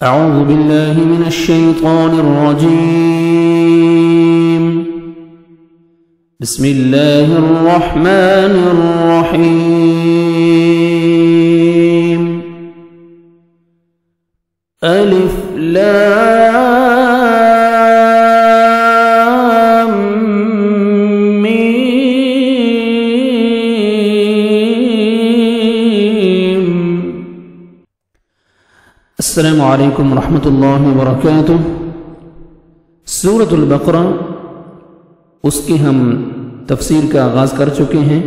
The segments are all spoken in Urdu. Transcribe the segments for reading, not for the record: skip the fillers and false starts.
أعوذ بالله من الشيطان الرجيم. بسم الله الرحمن الرحيم. ألف لام ميم. السلام علیکم ورحمۃ اللہ وبرکاتہ. سورۃ البقرہ اس کی ہم تفسیر کا آغاز کر چکے ہیں.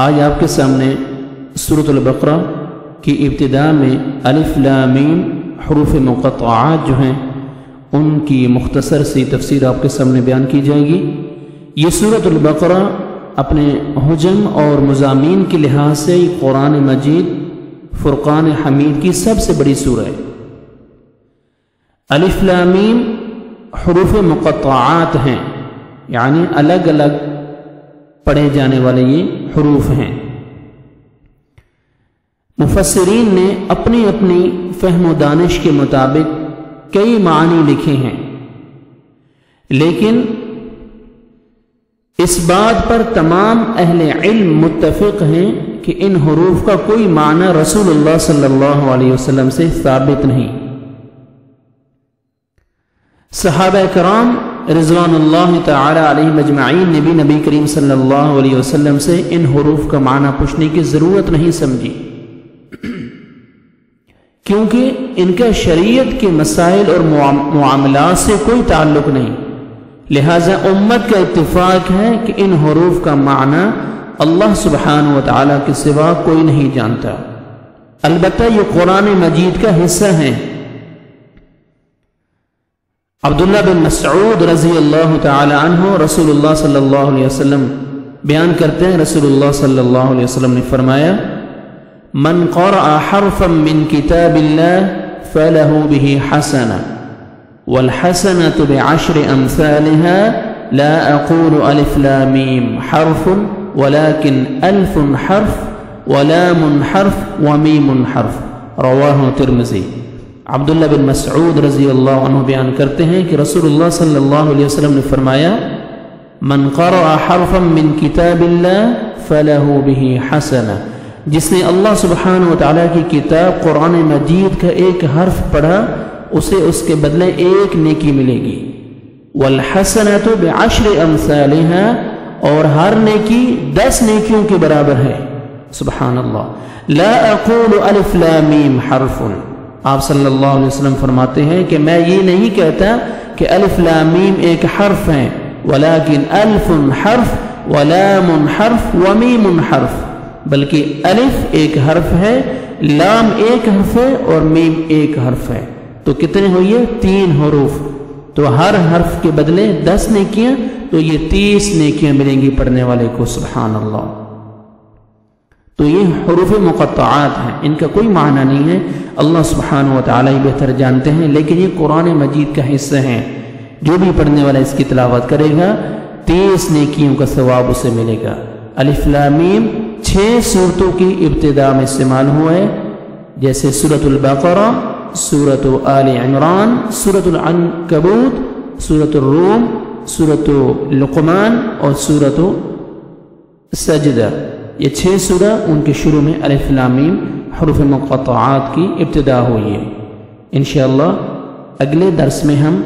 آج آپ کے سامنے سورۃ البقرہ کی ابتدا میں الف لام میم حروف مقطعات جو ہیں ان کی مختصر سی تفسیر آپ کے سامنے بیان کی جائے گی. یہ سورۃ البقرہ اپنے حجم اور مضامین کے لحاظ سے قرآن مجید فرقان حمید کی سب سے بڑی سورہ ہے. الف لام میم حروف مقطعات ہیں، یعنی الگ الگ پڑھے جانے والے یہ حروف ہیں. مفسرین نے اپنی اپنی فہم و دانش کے مطابق کئی معنی لکھے ہیں، لیکن اس بات پر تمام اہل علم متفق ہیں کہ ان حروف کا کوئی معنی رسول اللہ صلی اللہ علیہ وسلم سے ثابت نہیں. صحابہ کرام رضوان اللہ تعالی علیہم اجمعین نے بھی نبی کریم صلی اللہ علیہ وسلم سے ان حروف کا معنی پوچھنے کی ضرورت نہیں سمجھی، کیونکہ ان کا شریعت کے مسائل اور معاملات سے کوئی تعلق نہیں. لہذا امت کا اتفاق ہے کہ ان حروف کا معنی اللہ سبحانہ و تعالیٰ کے سوا کوئی نہیں جانتا. البتہ یہ قرآن مجید کا حصہ ہیں. عبداللہ بن مسعود رضی اللہ تعالی عنہ رسول اللہ صلی اللہ علیہ وسلم بیان کرتے ہیں، رسول اللہ صلی اللہ علیہ وسلم نے فرمایا: من قرأ حرفا من کتاب اللہ فلہ بہ حسنہ والحسنة بعشر أمثالها لا أقول ألف لام ميم حرف ولكن ألف حرف ولام حرف وميم حرف. رواہ ترمذی. عبداللہ بن مسعود رضی اللہ عنہ بیان کرتے ہیں کہ رسول اللہ صلی اللہ علیہ وسلم نے فرمایا: من قرأ حرفا من کتاب اللہ فلہ بہ حسنہ، جس نے اللہ سبحانہ وتعالی کی کتاب قرآن مجید کا ایک حرف پڑھا اسے اس کے بدلے ایک نیکی ملے گی. والحسنۃ بعشر امثالها، اور ہر نیکی 10 نیکیوں کے برابر ہے. سبحان اللہ. لا اقول الف لام میم حرف، آپ صلی اللہ علیہ وسلم فرماتے ہیں کہ میں یہ نہیں کہتا کہ الف لام میم ایک حرف ہے، ولکن الف حرف ولام حرف ومیم حرف، بلکہ الف ایک حرف ہے، لام ایک حرف ہے اور میم ایک حرف ہے. تو کتنے ہوئے؟ 3 حروف. تو ہر حرف کے بدلے 10 نیکیاں، تو یہ 30 نیکیاں ملیں گی پڑھنے والے کو. سبحان اللہ. تو یہ حروف مقطعات ہیں، ان کا کوئی معنی نہیں ہے، اللہ سبحانہ و تعالی ہی بہتر جانتے ہیں، لیکن یہ قرآن مجید کا حصہ ہیں. جو بھی پڑھنے والا اس کی تلاوت کرے گا 30 نیکیوں کا ثواب اسے ملے گا. الف لام میم 6 سورتوں کی ابتدا میں استعمال ہوا ہے، جیسے سورۃ البقرہ، سورۃ آل عمران، سورۃ العنکبوت، سورۃ الروم، سورۃ لقمان اور سورۃ سجدہ. یہ 6 سورہ ان کے شروع میں الف لام میم حروف مقطعات کی ابتدا ہوئی ہے. انشاءاللہ اگلے درس میں ہم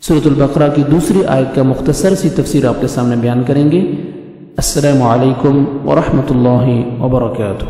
سورۃ البقرہ کی دوسری آیت کا مختصر سی تفسیر آپ کے سامنے بیان کریں گے. السلام علیکم ورحمۃ اللہ وبرکاتہ.